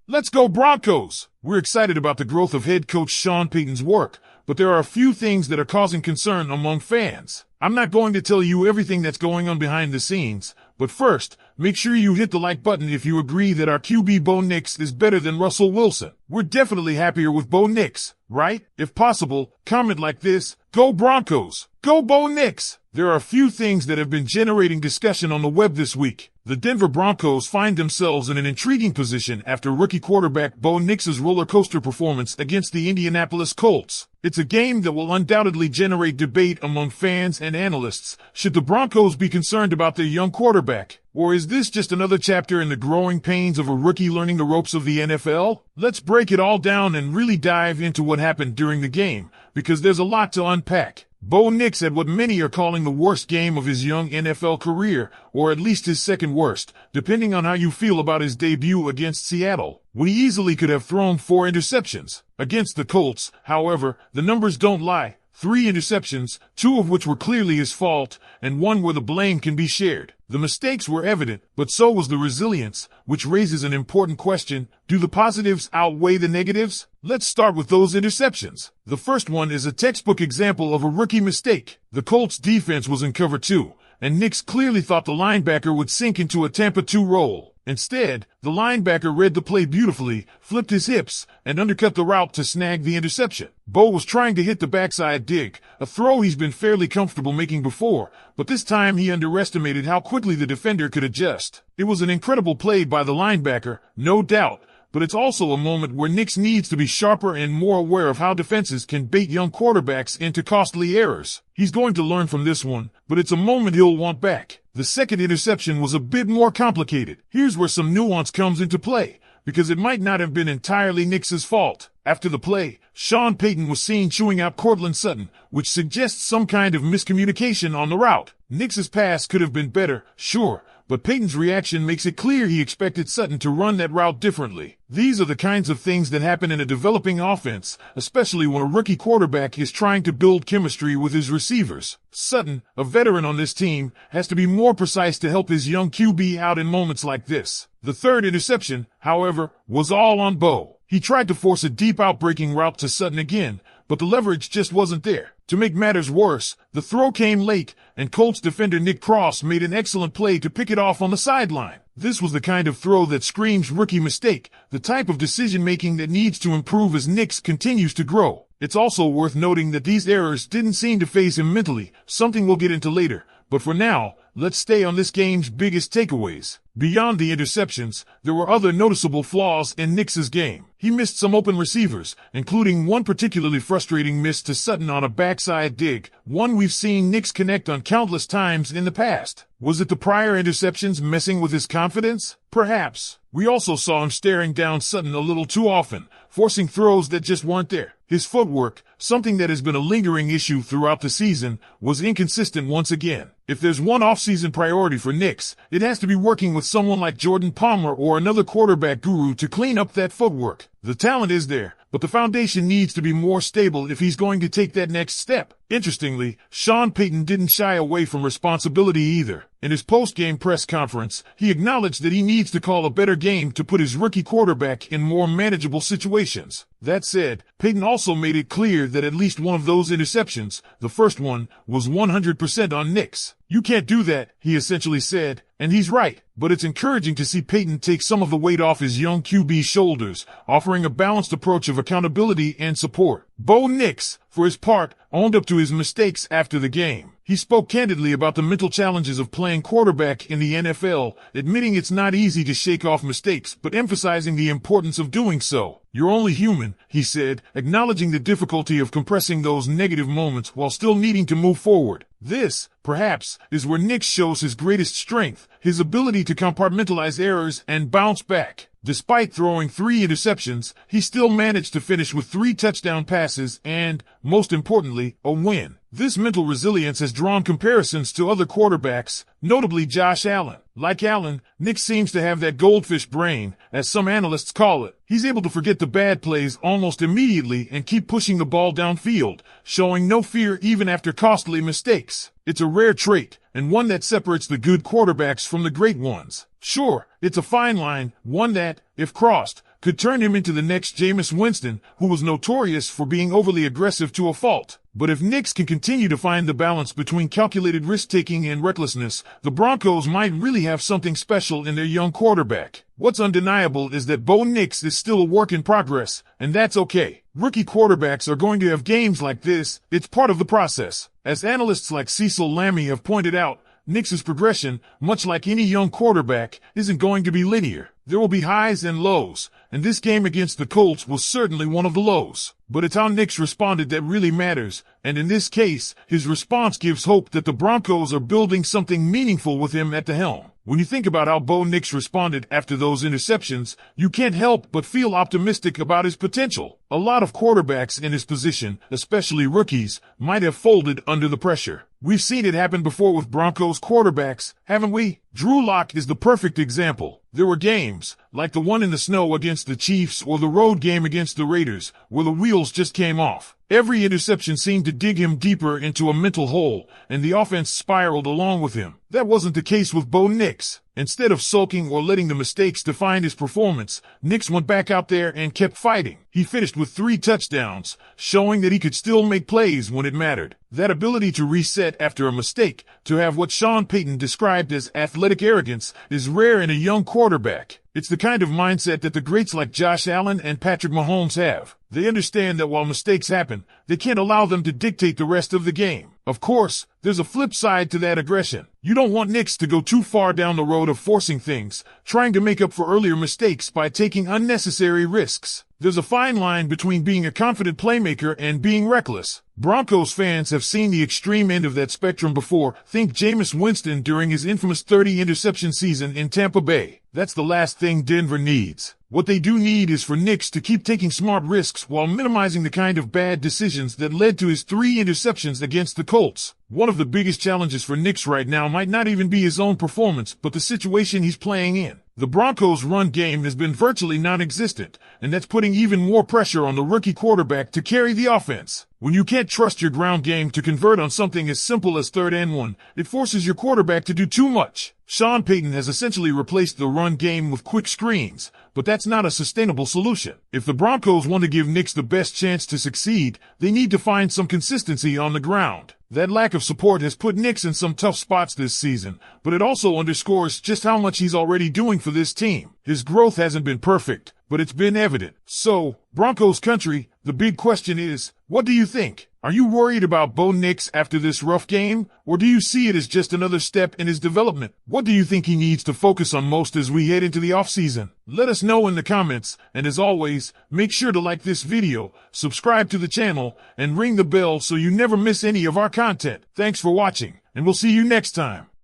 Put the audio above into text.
Let's go Broncos! We're excited about the growth of head coach Sean Payton's work, but there are a few things that are causing concern among fans. I'm not going to tell you everything that's going on behind the scenes, but first, make sure you hit the like button if you agree that our QB Bo Nix is better than Russell Wilson. We're definitely happier with Bo Nix, right? If possible, comment like this: Go Broncos! Go Bo Nix! There are a few things that have been generating discussion on the web this week. The Denver Broncos find themselves in an intriguing position after rookie quarterback Bo Nix's roller coaster performance against the Indianapolis Colts. It's a game that will undoubtedly generate debate among fans and analysts. Should the Broncos be concerned about their young quarterback? Or is this just another chapter in the growing pains of a rookie learning the ropes of the NFL? Let's break it all down and really dive into what happened during the game, because there's a lot to unpack. Bo Nix had what many are calling the worst game of his young NFL career, or at least his second worst, depending on how you feel about his debut against Seattle. We easily could have thrown 4 interceptions. Against the Colts, however, the numbers don't lie. 3 interceptions, 2 of which were clearly his fault, and 1 where the blame can be shared. The mistakes were evident, but so was the resilience, which raises an important question: do the positives outweigh the negatives? Let's start with those interceptions. The first one is a textbook example of a rookie mistake. The Colts defense was in cover 2, and Nix clearly thought the linebacker would sink into a Tampa 2 role. Instead, the linebacker read the play beautifully, flipped his hips, and undercut the route to snag the interception. Bo was trying to hit the backside dig, a throw he's been fairly comfortable making before, but this time he underestimated how quickly the defender could adjust. It was an incredible play by the linebacker, no doubt, but it's also a moment where Nix needs to be sharper and more aware of how defenses can bait young quarterbacks into costly errors. He's going to learn from this one, but it's a moment he'll want back. The second interception was a bit more complicated. Here's where some nuance comes into play, because it might not have been entirely Nix's fault. After the play, Sean Payton was seen chewing out Courtland Sutton, which suggests some kind of miscommunication on the route. Nix's pass could have been better, sure, but Payton's reaction makes it clear he expected Sutton to run that route differently. These are the kinds of things that happen in a developing offense, especially when a rookie quarterback is trying to build chemistry with his receivers. Sutton, a veteran on this team, has to be more precise to help his young QB out in moments like this. The third interception, however, was all on Bo. He tried to force a deep outbreaking route to Sutton again, but the leverage just wasn't there. To make matters worse, the throw came late, and Colts defender Nick Cross made an excellent play to pick it off on the sideline. This was the kind of throw that screams rookie mistake, the type of decision-making that needs to improve as Nix continues to grow. It's also worth noting that these errors didn't seem to faze him mentally, something we'll get into later. But for now, let's stay on this game's biggest takeaways. Beyond the interceptions, there were other noticeable flaws in Nix's game. He missed some open receivers, including one particularly frustrating miss to Sutton on a backside dig, one we've seen Nix connect on countless times in the past. Was it the prior interceptions messing with his confidence? Perhaps. We also saw him staring down Sutton a little too often, forcing throws that just weren't there. His footwork, something that has been a lingering issue throughout the season, was inconsistent once again. If there's one off-season priority for Nix, it has to be working with someone like Jordan Palmer or another quarterback guru to clean up that footwork. The talent is there, but the foundation needs to be more stable if he's going to take that next step. Interestingly, Sean Payton didn't shy away from responsibility either. In his post-game press conference, he acknowledged that he needs to call a better game to put his rookie quarterback in more manageable situations. That said, Payton also made it clear that at least one of those interceptions, the first one, was 100% on Nix. You can't do that, he essentially said, and he's right. But it's encouraging to see Payton take some of the weight off his young QB's shoulders, offering a balanced approach of accountability and support. Bo Nix, for his part, owned up to his mistakes after the game. He spoke candidly about the mental challenges of playing quarterback in the NFL, admitting it's not easy to shake off mistakes, but emphasizing the importance of doing so. You're only human, he said, acknowledging the difficulty of compressing those negative moments while still needing to move forward. This, perhaps, is where Nix shows his greatest strength, his ability to compartmentalize errors and bounce back. Despite throwing 3 interceptions, he still managed to finish with 3 touchdown passes and, most importantly, a win. This mental resilience has drawn comparisons to other quarterbacks, notably Josh Allen. Like Allen, Nix seems to have that goldfish brain, as some analysts call it. He's able to forget the bad plays almost immediately and keep pushing the ball downfield, showing no fear even after costly mistakes. It's a rare trait, and one that separates the good quarterbacks from the great ones. Sure, it's a fine line, one that, if crossed, could turn him into the next Jameis Winston, who was notorious for being overly aggressive to a fault. But if NIX can continue to find the balance between calculated risk-taking and recklessness, the Broncos might really have something special in their young quarterback. What's undeniable is that Bo Nix is still a work in progress, and that's okay. Rookie quarterbacks are going to have games like this. It's part of the process. As analysts like Cecil Lammey have pointed out, Nix's progression, much like any young quarterback, isn't going to be linear. There will be highs and lows, and this game against the Colts was certainly one of the lows. But it's how Nix responded that really matters, and in this case, his response gives hope that the Broncos are building something meaningful with him at the helm. When you think about how Bo Nix responded after those interceptions, you can't help but feel optimistic about his potential. A lot of quarterbacks in his position, especially rookies, might have folded under the pressure. We've seen it happen before with Broncos quarterbacks, haven't we? Drew Lock is the perfect example. There were games, like the one in the snow against the Chiefs or the road game against the Raiders, where the wheels just came off. Every interception seemed to dig him deeper into a mental hole, and the offense spiraled along with him. That wasn't the case with Bo Nix. Instead of sulking or letting the mistakes define his performance, Nix went back out there and kept fighting. He finished with 3 touchdowns, showing that he could still make plays when it mattered. That ability to reset after a mistake, to have what Sean Payton described as athletic arrogance, is rare in a young quarterback. It's the kind of mindset that the greats like Josh Allen and Patrick Mahomes have. They understand that while mistakes happen, they can't allow them to dictate the rest of the game. Of course, there's a flip side to that aggression. You don't want Nix to go too far down the road of forcing things, trying to make up for earlier mistakes by taking unnecessary risks. There's a fine line between being a confident playmaker and being reckless. Broncos fans have seen the extreme end of that spectrum before. Think Jameis Winston during his infamous 30-interception season in Tampa Bay. That's the last thing Denver needs. What they do need is for Nix to keep taking smart risks while minimizing the kind of bad decisions that led to his 3 interceptions against the Colts. One of the biggest challenges for Nix right now might not even be his own performance, but the situation he's playing in. The Broncos' run game has been virtually non-existent, and that's putting even more pressure on the rookie quarterback to carry the offense. When you can't trust your ground game to convert on something as simple as 3rd and 1, it forces your quarterback to do too much. Sean Payton has essentially replaced the run game with quick screens, but that's not a sustainable solution. If the Broncos want to give Nix the best chance to succeed, they need to find some consistency on the ground. That lack of support has put Nix in some tough spots this season, but it also underscores just how much he's already doing for this team. His growth hasn't been perfect, but it's been evident. So, Broncos country, the big question is, what do you think? Are you worried about Bo Nix after this rough game, or do you see it as just another step in his development? What do you think he needs to focus on most as we head into the offseason? Let us know in the comments, and as always, make sure to like this video, subscribe to the channel, and ring the bell so you never miss any of our content. Thanks for watching, and we'll see you next time.